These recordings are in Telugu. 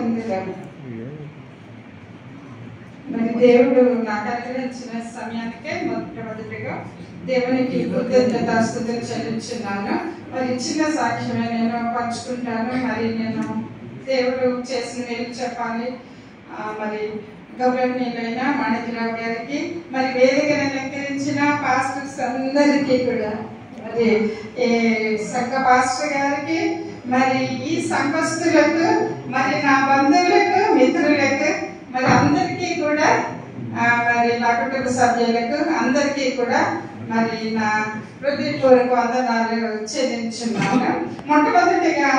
పొందుతాము. మరి దేవుడు నాకు అనుగ్రహించిన సమయానికే మొదటిగా దేవునికి కృతజ్ఞతాస్తుతులు చెల్లించున్నాను. మరి చిన్న సాక్ష్యమే నేను పంచుకుంటాను. మరి నేను దేవుడు చేసిన మేలు చెప్పాలి. మరి గౌరవనీయులైన మాణిక్యరావు గారికి, మరి వేదికను అలంకరించిన పాస్టర్స్ అందరికీ కూడా, మరి సంఘ పాస్టర్ గారికి, మరి ఈ సంఘస్థులకు, మరి నా బంధువులకు, మిత్రులకు, మరి అందరికీ కూడా, మరి నా కుటుంబ సభ్యులకు అందరికీ కూడా మరి నా హృదయపూర్వక వందనాలు చెల్లించున్నాను. మొట్టమొదటిగా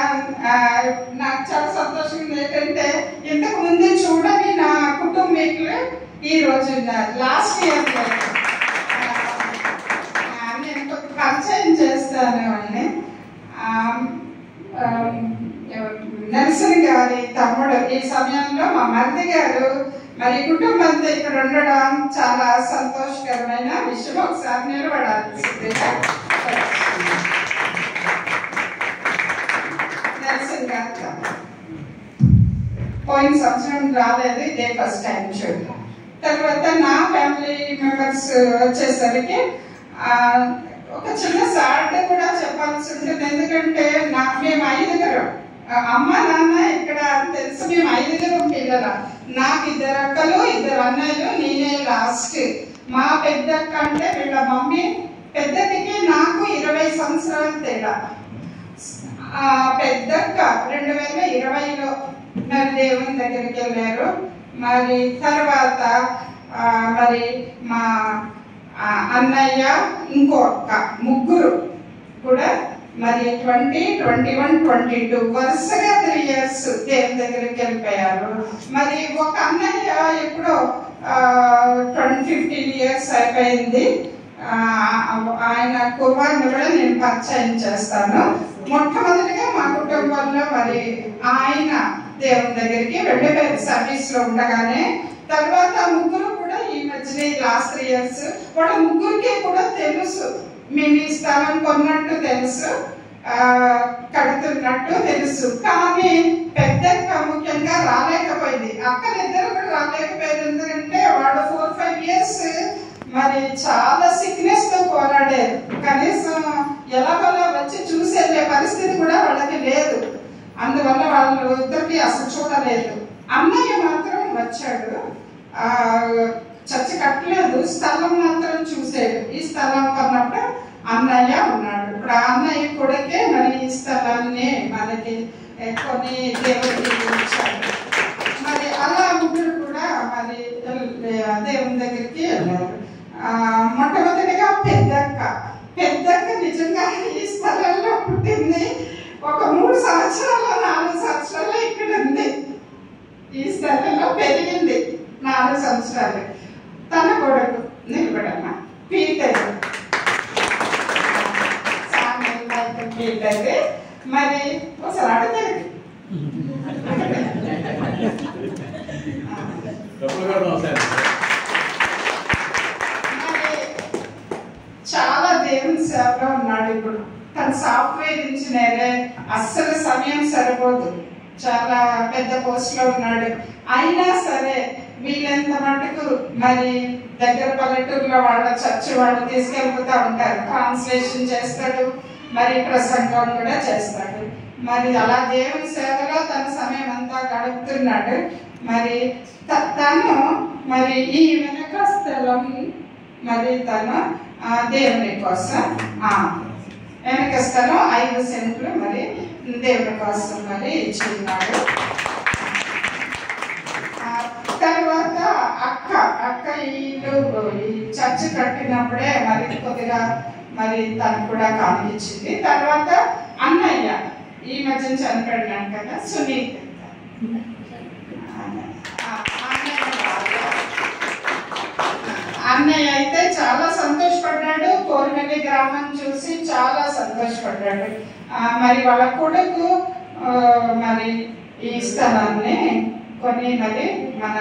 నాకు చాలా సంతోషంగా ఏంటంటే, ఇంతకు ముందు చూడని నా కుటుంబీకులు ఈ రోజు లాస్ట్ ఇయర్ నేను పరిచయం చేస్తాను అండి. నరసింహ గారి తమ్ముడు, ఈ సమయంలో మా మరిది గారు, మరి కుటుంబంతో ఇక్కడ ఉండడం చాలా సంతోషకరమైన విషయం. ఒకసారి నిలబడాలి. నరసింహ గారు పోయిన సంవత్సరం రాలేదు, ఇదే ఫస్ట్ టైం చూద్దాం. తర్వాత నా ఫ్యామిలీ మెంబర్స్ వచ్చేసరికి ఒక చిన్న సాడ్ కూడా చెప్పాల్సి ఉంటుంది. ఎందుకంటే మేము 5 అమ్మ నాన్న ఇక్కడ తెలుసు, మేము 5 పిల్లల. నాకు 2 అక్కలు, 2 అన్నయ్యలు, నేనే లాస్ట్. మా పెద్దక్క అంటే వీళ్ళ మమ్మీ పెద్దదికి నాకు 20 సంవత్సరాల తేడా. పెద్దక్క 2020లో మరి దేవుని దగ్గరికి వెళ్ళారు. మరి తర్వాత మరి మా అన్నయ్య, ఇంకో అక్క, ముగ్గురు కూడా మరి 20, 21, 22 వరుసగా 3 years దేవుని దగ్గరికి వెళ్ళిపోయారు. మరి ఒక అన్నయ్య ఎప్పుడో 15 years అయిపోయింది. ఆయన కుమారుని కూడా నేను పరిచయం చేస్తాను. మొట్టమొదటిగా మా కుటుంబంలో మరి ఆయన దేవుని దగ్గరికి వెళ్ళిపోయారు సర్వీస్ లో ఉండగానే. తర్వాత ముగ్గురు కూడా ఈ మధ్యనే లాస్ట్ 3 years వాళ్ళ ముగ్గురికి కూడా తెలుసు, మేము ఈ స్థలం కొన్నట్టు తెలుసు, కడుతున్నట్టు తెలుసు. కానీ పెద్దక్క ముఖ్యంగా రాలేకపోయింది. అక్కలిద్దరు కూడా రాలేకపోయింది. ఎందుకంటే వాడు 4-5 years మరి చాలా సిక్నెస్ తో పోరాడారు. కనీసం ఎలాగోలా వచ్చి చూసి వెళ్ళే పరిస్థితి కూడా వాళ్ళకి లేదు. అందువల్ల వాళ్ళు ఇద్దరికి అసలు చూడలేదు. అన్నయ్య మాత్రం వచ్చాడు, చర్చ కట్టలేదు, స్థలం మాత్రం చూసాడు. ఈ స్థలం కొన్నప్పుడు అన్నయ్య ఉన్నాడు. ఇప్పుడు ఆ అన్నయ్య కొడుకే మరి ఈ స్థలాన్ని మనకి కొని దేవుడికి ఇచ్చాడు. మరి అలా ముగ్గురు కూడా మరి దేవుని దగ్గరికి వెళ్ళారు. మొట్టమొదటిగా పెద్దక్క నిజంగా ఈ స్థలంలో పుట్టింది. ఒక 3 సంవత్సరాలు 4 సంవత్సరాలు ఇక్కడ ఉంది. ఈ స్థలంలో పెరిగింది 4 సంవత్సరాలు. తన కొడుకు నిలబడమ్మా పీటర్, పీటర్ మరి ఒకసారి అడుగుతాడు. చాలా దేవుని సేవలో ఉన్నాడు. ఇప్పుడు తన సాఫ్ట్వేర్ ఇంజనీరే. అస్సలు సమయం సరిపోదు, చాలా పెద్ద పోస్ట్ లో ఉన్నాడు. అయినా సరే వీళ్ళంత మటుకు మరి దగ్గర పల్లెటూరులో వాళ్ళ చర్చి వాళ్ళు తీసుకెళ్ళిపోతూ ఉంటారు. ట్రాన్స్లేషన్ చేస్తాడు, మరి ప్రసంగం కూడా చేస్తాడు. మరి అలా దేవుని సేవలో తన సమయం అంతా గడుపుతున్నాడు. మరి తను మరి ఈ వెనక స్థలం మరి తను దేవుని కోసం వెనక స్థలం 5 సెంట్లు మరి దేవుని కోసం మరి ఇచ్చిన్నాడు. తర్వాత అక్క వీళ్ళు ఈ చర్చ్ కట్టినప్పుడే మరి కొద్దిగా మరి తను కూడా కానిచ్చింది. తర్వాత అన్నయ్య ఈ మధ్య చనిపోయినాడు కదా, సునీత్. అన్నయ్య అయితే చాలా సంతోషపడ్డాడు. కోరిమల్లి గ్రామం చూసి చాలా సంతోషపడ్డాడు. మరి వాళ్ళ కొడుకు మరి ఈ స్థలాన్ని కొని మరి మన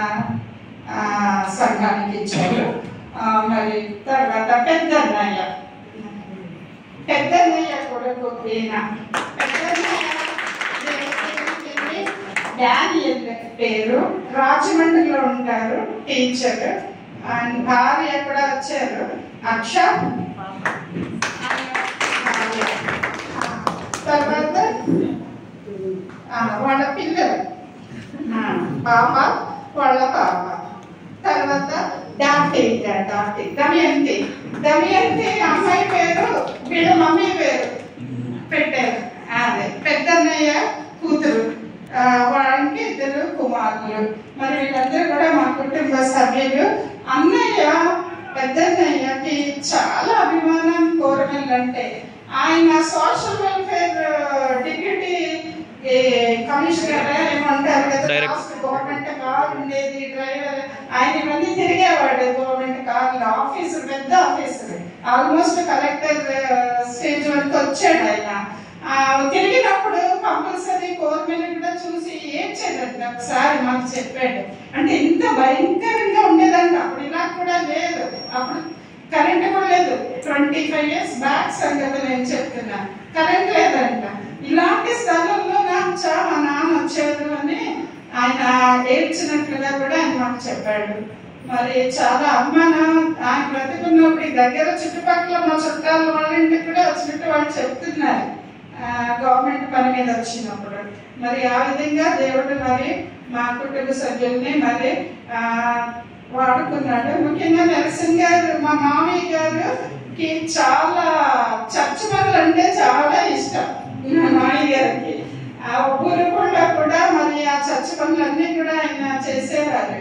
సంఘానికి ఇచ్చారు. మరి తర్వాత పెద్దన్నయ్య కొడుకు ఈయన. పెద్దన్నయ్య డానియల్ పేరు, రాజమండ్రిలో ఉంటారు, టీచర్. అండ్ భార్య కూడా వచ్చారు, అక్ష. తర్వాత వాళ్ళ పిల్లలు, పాప, వాళ్ళ పాప. తర్వాత దమయంతి అమ్మాయి పేరు వీళ్ళ మమ్మీ పేరు పెట్టారు. అదే పెద్దన్నయ్య కూతురు, వాళ్ళకి 2 కుమారులు. మరి వీళ్ళందరూ కూడా మా కుటుంబ సభ్యులు. అన్నయ్య పెద్దన్నయ్యకి చాలా అభిమానం కోరమల్ అంటే. ఆయన సోషల్ వెల్ఫేర్ డిప్యూటీ కమిషనర్ ఏమంటారు కదా, గవర్నమెంట్ కార్ ఉండేది, డ్రైవర్. ఆయన ఇవన్నీ తిరిగేవాడు గవర్నమెంట్ కార్లో. ఆఫీసర్, పెద్ద ఆఫీసర్, ఆల్మోస్ట్ కలెక్టర్ స్టేజ్ వరకు వచ్చాడు ఆయన. తిరిగినప్పుడు కంపల్సరీ గవర్నమెంట్ కూడా చూసి ఏడ్చాడంట. ఒకసారి మాకు చెప్పాడు. అంటే ఇంత భయంకరంగా ఉండేదంట. అప్పుడు ఇలా కూడా లేదు, అప్పుడు కరెంట్ కూడా లేదు. 25 years బ్యాక్ సంగతి నేను చెప్తున్నా. కరెంట్ లేదంట. ఇలాంటి స్థలంలో నాకు మా నాన్న వచ్చారు అని ఆయన ఏడ్చినట్లుగా కూడా ఆయన మాకు చెప్పాడు. మరి చాలా అభిమానం. ఆయన బ్రతికున్నప్పుడు దగ్గర చుట్టుపక్కల మా చుట్టాలు వాళ్ళ ఇంటికి కూడా వచ్చినట్టు వాళ్ళు చెప్తున్నారు గవర్నమెంట్ పని మీద వచ్చినప్పుడు. మరి ఆ విధంగా దేవుడు మరి మా కుటుంబ సభ్యుల్ని మరి వాడుకున్నాడు. ముఖ్యంగా నరసింహ్ గారు, మా మామయ్య గారికి చాలా చర్చ్ పనులు అంటే చాలా ఇష్టం. మా మామయ్య గారికి ఆ ఊరుకుండా కూడా మరి ఆ చర్చ్ పనులన్నీ కూడా ఆయన చేసేవారు.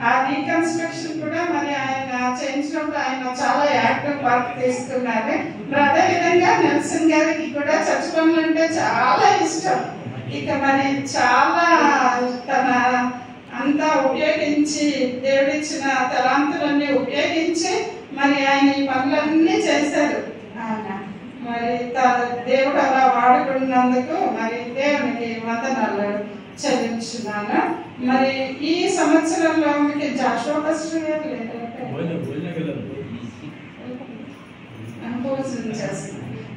ఆ రీకన్స్ట్రక్షన్ కూడా మరి ఆయన చేయించినప్పుడు ఆయన చాలా యాక్టివ్ వర్క్ తీసుకున్నారు. అదే విధంగా నరసింహ్ గారికి కూడా చర్చ్ పనులు అంటే చాలా ఇష్టం. ఇక మరి చాలా తన అంతా ఉపయోగించి, దేవుడిచ్చిన తలాంతులన్నీ ఉపయోగించి మరి ఆయన ఈ పనులన్నీ చేశారు. మరి దేవుడు అలా వాడుకున్నందుకు మరి దేవునికి వందనాలు చెల్లించున్నాను. మరి ఈ సంవత్సరంలో మీకు జాషువా పాస్టర్ గారు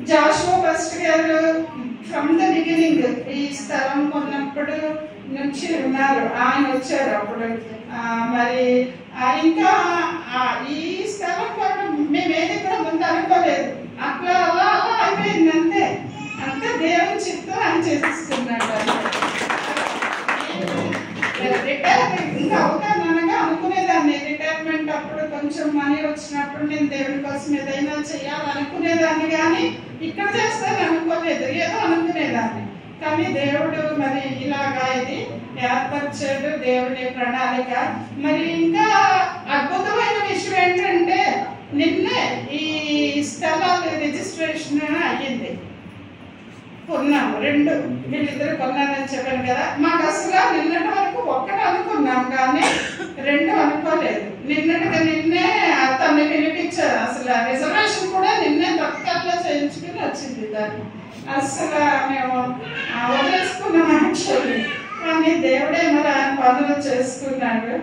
జాషువా పాస్టర్ గారు ఫ్రమ్ ద బిగినింగ్ ఈ స్థలం కొన్నప్పుడు నుంచి ఉన్నారు. ఆయన వచ్చారు అప్పుడు. మరి ఇంకా ఈ స్థలం కూడా మేమేది కూడా ముందు అనుకోలేదు. అట్లా అలా అలా అయిపోయింది. అంతే దేవుని చిత్తం ఆయన చేసేసుకున్నాడు. రిటైర్మెంట్ ఇంకా అవుతానగా అనుకునేదాన్ని. రిటైర్మెంట్ అప్పుడు కొంచెం మనీ వచ్చినప్పుడు నేను దేవుడి కోసం ఏదైనా చేయాలనుకునేదాన్ని, కానీ ఇక్కడ చేస్తాను అనుకోలేదు. ఏదో అనుకునేదాన్ని. కానీ దేవుడు మరి ఇలాగా ఇది ఏర్పరిచాడు, దేవుడి ప్రణాళిక. మరి ఇంకా అద్భుతమైన విషయం ఏంటంటే నిన్నే ఈ స్థలాలు రిజిస్ట్రేషన్ అయ్యింది. కొన్నాము 2, వీళ్ళిద్దరు కొన్నారని చెప్పాను కదా. మాకు అసలు నిన్నటి వరకు 1 అనుకున్నాం, కానీ 2 అనుకోలేదు. నిన్నే తను పిలిపించారు. అసలు రిజర్వేషన్ కూడా నిన్నే తత్కాల్లో చేయించుకుని వచ్చింది దాన్ని. అసలు మేము వదిలేసుకున్నాం యాక్చువల్లీ. కానీ దేవుడే మరి ఆయన పనులు చేసుకున్నాడు.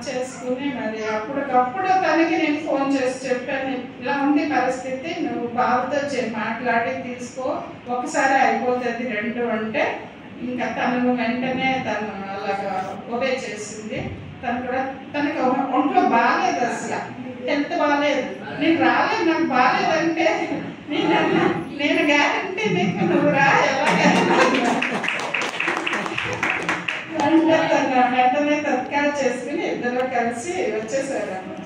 చేసుకుని మరి అప్పటికప్పుడు తనకి నేను ఫోన్ చేసి చెప్పాను, ఇలా ఉంది పరిస్థితి, నువ్వు బాబుతో మాట్లాడి తీసుకో, ఒకసారి అయిపోతుంది 2 అంటే. ఇంకా తను వెంటనే తను అలాగా ఒబే చేసింది. తనకి ఒంట్లో బాగాలేదు, అసలు హెల్త్ బాగాలేదు. నేను రాలేదు, నాకు బాగాలేదంటే నేను గ్యారంటీ నీకు, నువ్వు రా ఎలాగైనా. వెంటనే తత్కాలు చేసుకుని ఇద్దరు కలిసి వచ్చేసారు అన్నమాట.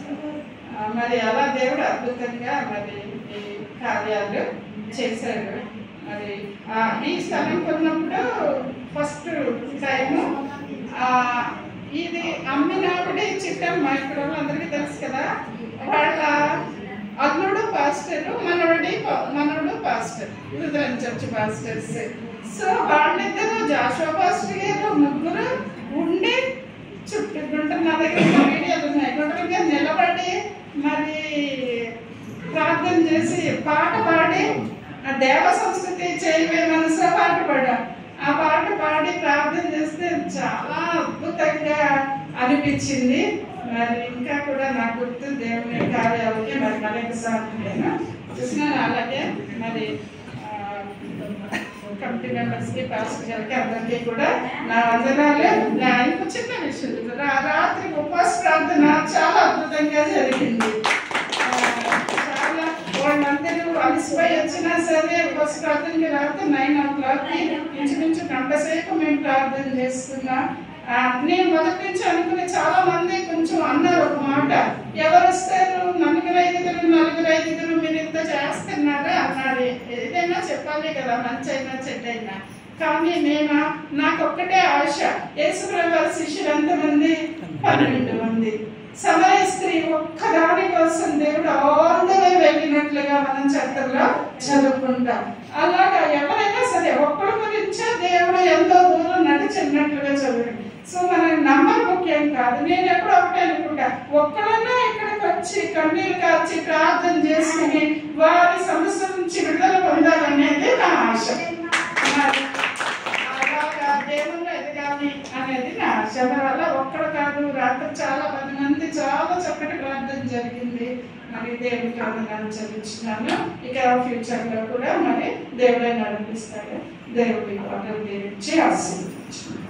మరి అలా దేవుడు అద్భుతంగా మరి ఈ కార్యాలు చేశాడు. మరి ఈ స్థలం కొన్నప్పుడు ఫస్ట్ టైము ఇది అమ్మినావిడే చిట్టమ్మ, ఇక్కడ అందరికీ తెలుసు కదా. వాళ్ళ అల్లుడు పాస్టర్, మనవడు pastor, Lutheran church pastors. So వాళ్ళిద్దరు జాషువా పాస్టర్ గారు ముగ్గురు ఉండి చుట్టూ గుంటలు, నా దగ్గర వీడియోలు ఉన్నాయి, గుంటలుగా నిలబడి మరి ప్రార్థన చేసి పాట పాడి దేవ సంస్కృతి చేయవే మనసులో పాట పాడాం. ఆ పాట పాడి ప్రార్థన చేస్తే చాలా అద్భుతంగా అనిపించింది. మరి ఇంకా కూడా నా గుర్తు దేవుని కార్యాలకి మరి అనేక సార్లు నేను చూసినాను. అలాగే మరి కమిటీ మెంబర్స్ కి పాస్టర్ గారికి అందరికీ కూడా నా వందనాలు. నాకు చిన్న విషయం, రాత్రి ఉపవాస ప్రార్థన చాలా అద్భుతంగా జరిగింది. చాలా వాళ్ళందరూ అలసిపోయి వచ్చినా సరే ఉపవాస ప్రార్థనకి రాత్రి 9 o'clock ఇంచుమించు గంట సేపు మేము ప్రార్థన చేస్తున్నాం. నేను మొదటి నుంచి అనుకునే చాలా మంది కొంచెం అన్నారు ఒక మాట, ఎవరు వస్తారు, నలుగురు ఐదుగురు మీరు ఇంత చేస్తున్నారా అన్నారు. ఏదైనా చెప్పాలి కదా, మంచి అయినా చెడ్డైనా. కానీ నాకు ఒక్కటే ఆశ, యేసుప్రభువు వారి శిష్యులు ఎంతమంది? 12 మంది. సమరయ స్త్రీ ఒక్కదాని కోసం దేవుడు ఆల్ ద వే వెళ్ళినట్లుగా మనం చట్టంలో చదువుకుంటాం. అలాగా ఎవరైనా సరే ఒక్కడి గురించే దేవుడు ఎంతో దూరం నడిచినట్లుగా చదువుకుంటాం. సో మన నంబర్ ముఖ్యం కాదు. నేను ఎప్పుడు ఒకటే అనుకుంటా, ఒక్కడన్నా ఇక్కడికి వచ్చి కన్నీరు కార్చి ప్రార్థన చేసుకుని వారి సమస్య నుంచి విడుదల పొందాలనేది నా ఆశ. అలాగా దేవుళ్ళు ఎదగాలి అనేది నా ఆశ. వల్ల ఒక్కడు కాదు, రాత్రి చాలా 10 మంది చాలా చక్కటి ప్రార్థన జరిగింది. మరి దేవుడికి వందనాలు చెల్లించున్నాను. ఇక ఫ్యూచర్ లో కూడా మరి దేవుడే నడిపిస్తాడు. దేవుడి వాటర్ దీవించి ఆశీర్వదించున్నాను.